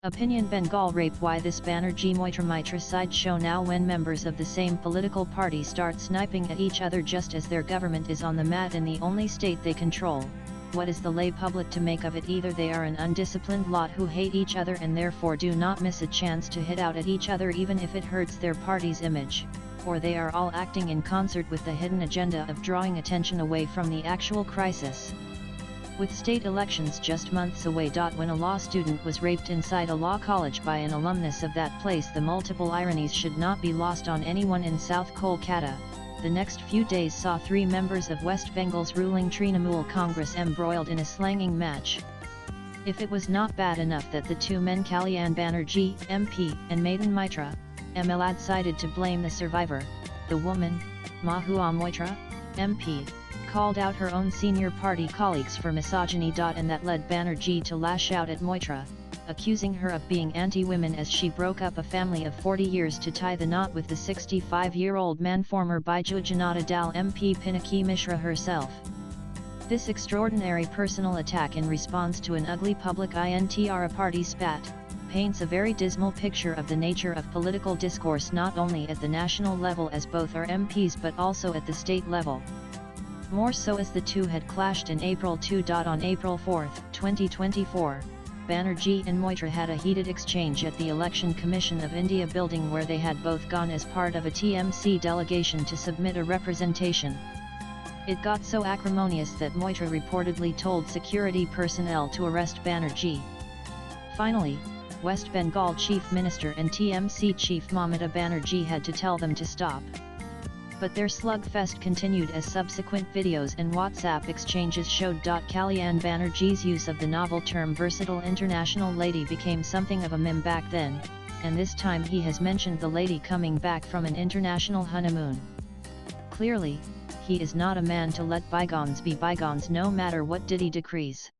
Opinion Bengal rape. Why this BanerjeeMoitraMitra sideshow now? When members of the same political party start sniping at each other just as their government is on the mat in the only state they control, what is the lay public to make of it? Either they are an undisciplined lot who hate each other and therefore do not miss a chance to hit out at each other even if it hurts their party's image, or they are all acting in concert with the hidden agenda of drawing attention away from the actual crisis. With state elections just months away. When a law student was raped inside a law college by an alumnus of that place, the multiple ironies should not be lost on anyone in South Kolkata. The next few days saw three members of West Bengal's ruling Trinamool Congress embroiled in a slanging match. If it was not bad enough that the two men Kalyan Banerjee, MP, and Maiden Mitra, ML, decided to blame the survivor, the woman, Mahua Moitra, MP, called out her own senior party colleagues for misogyny. And that led Banerjee to lash out at Moitra, accusing her of being anti-women as she broke up a family of 40 years to tie the knot with the 65-year-old man, former Biju Janata Dal MP Pinaki Mishra herself. This extraordinary personal attack in response to an ugly public INTR party spat, paints a very dismal picture of the nature of political discourse not only at the national level as both are MPs but also at the state level. More so as the two had clashed in April 2. On April 4, 2024, Banerjee and Moitra had a heated exchange at the Election Commission of India building where they had both gone as part of a TMC delegation to submit a representation. It got so acrimonious that Moitra reportedly told security personnel to arrest Banerjee. Finally, West Bengal Chief Minister and TMC Chief Mamata Banerjee had to tell them to stop. But their slugfest continued as subsequent videos and WhatsApp exchanges showed. Kalyan Banerjee's use of the novel term versatile international lady became something of a meme back then, and this time he has mentioned the lady coming back from an international honeymoon. Clearly, he is not a man to let bygones be bygones no matter what Diddy decrees.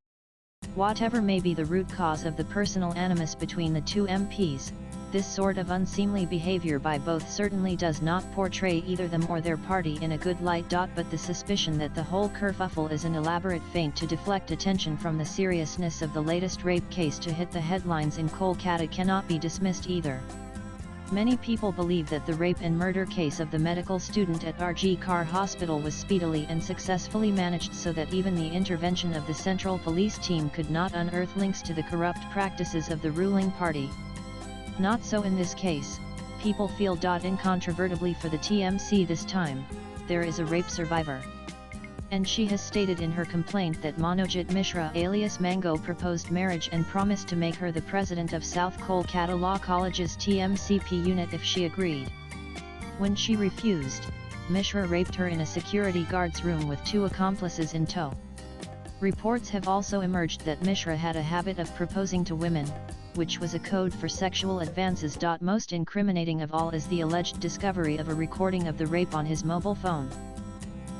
Whatever may be the root cause of the personal animus between the two MPs, this sort of unseemly behavior by both certainly does not portray either them or their party in a good light. But the suspicion that the whole kerfuffle is an elaborate feint to deflect attention from the seriousness of the latest rape case to hit the headlines in Kolkata cannot be dismissed either. Many people believe that the rape and murder case of the medical student at RG Kar Hospital was speedily and successfully managed so that even the intervention of the Central Police team could not unearth links to the corrupt practices of the ruling party. Not so in this case. People feel. Incontrovertibly for the TMC this time, there is a rape survivor. And she has stated in her complaint that Manojit Mishra alias Mango proposed marriage and promised to make her the president of South Kolkata Law College's TMCP unit if she agreed. When she refused, Mishra raped her in a security guard's room with two accomplices in tow. Reports have also emerged that Mishra had a habit of proposing to women, which was a code for sexual advances. Most incriminating of all is the alleged discovery of a recording of the rape on his mobile phone.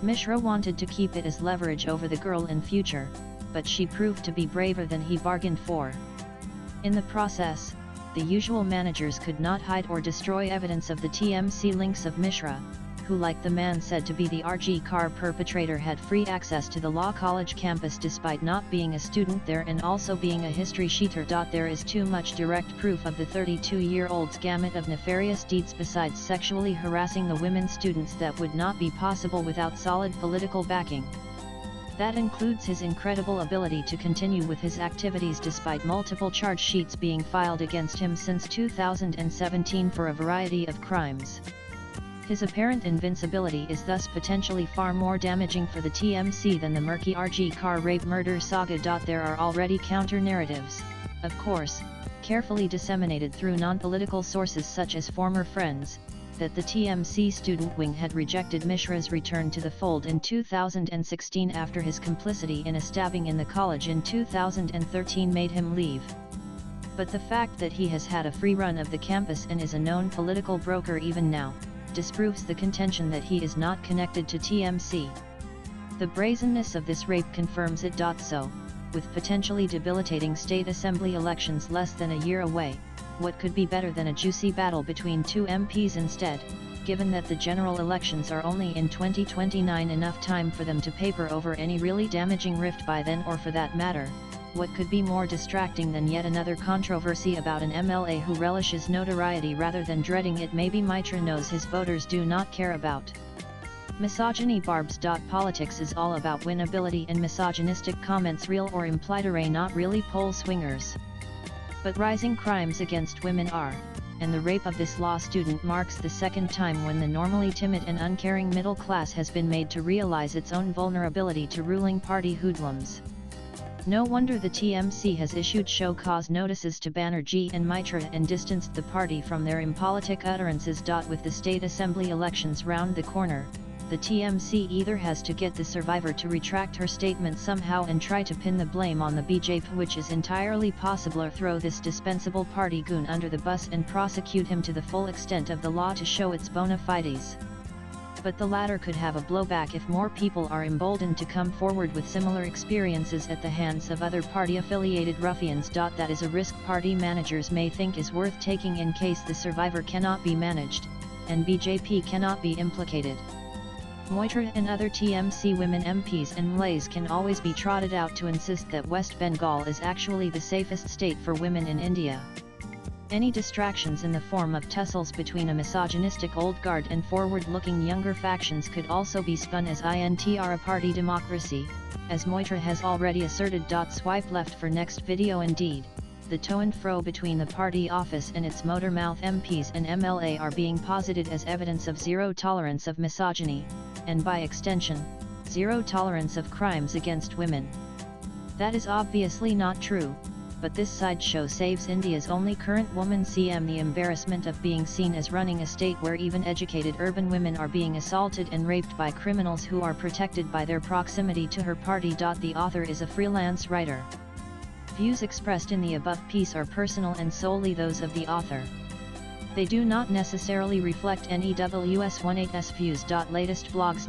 Mishra wanted to keep it as leverage over the girl in future, but she proved to be braver than he bargained for. In the process, the usual managers could not hide or destroy evidence of the TMC links of Mishra, who, like the man said to be the RG Kar perpetrator, had free access to the law college campus despite not being a student there and also being a history sheeter. There is too much direct proof of the 32-year-old's gamut of nefarious deeds besides sexually harassing the women students that would not be possible without solid political backing. That includes his incredible ability to continue with his activities despite multiple charge sheets being filed against him since 2017 for a variety of crimes. His apparent invincibility is thus potentially far more damaging for the TMC than the murky RG Kar rape-murder saga. There are already counter-narratives, of course, carefully disseminated through non-political sources such as former friends, that the TMC student wing had rejected Mishra's return to the fold in 2016 after his complicity in a stabbing in the college in 2013 made him leave. But the fact that he has had a free run of the campus and is a known political broker even now, disproves the contention that he is not connected to TMC. The brazenness of this rape confirms it. So, with potentially debilitating state assembly elections less than a year away, what could be better than a juicy battle between two MPs instead, given that the general elections are only in 2029, enough time for them to paper over any really damaging rift by then, or for that matter, what could be more distracting than yet another controversy about an MLA who relishes notoriety rather than dreading it? Maybe Mitra knows his voters do not care about misogyny. Barbs. Politics is all about winnability, and misogynistic comments, real or implied, are not really poll swingers. But rising crimes against women are, and the rape of this law student marks the second time when the normally timid and uncaring middle class has been made to realize its own vulnerability to ruling party hoodlums. No wonder the TMC has issued show cause notices to Banerjee and Mitra and distanced the party from their impolitic utterances. With the state assembly elections round the corner, the TMC either has to get the survivor to retract her statement somehow and try to pin the blame on the BJP, which is entirely possible, or throw this dispensable party goon under the bus and prosecute him to the full extent of the law to show its bona fides. But the latter could have a blowback if more people are emboldened to come forward with similar experiences at the hands of other party-affiliated ruffians. That is a risk party managers may think is worth taking in case the survivor cannot be managed, and BJP cannot be implicated. Moitra and other TMC women MPs and MLAs can always be trotted out to insist that West Bengal is actually the safest state for women in India. Any distractions in the form of tussles between a misogynistic old guard and forward-looking younger factions could also be spun as a party democracy, as Moitra has already asserted. Swipe left for next video. Indeed, the to and fro between the party office and its motor-mouth MPs and MLA are being posited as evidence of zero tolerance of misogyny, and by extension, zero tolerance of crimes against women. That is obviously not true, but this sideshow saves India's only current woman CM the embarrassment of being seen as running a state where even educated urban women are being assaulted and raped by criminals who are protected by their proximity to her party. The author is a freelance writer. Views expressed in the above piece are personal and solely those of the author. They do not necessarily reflect NEWS18's views. Latest blogs.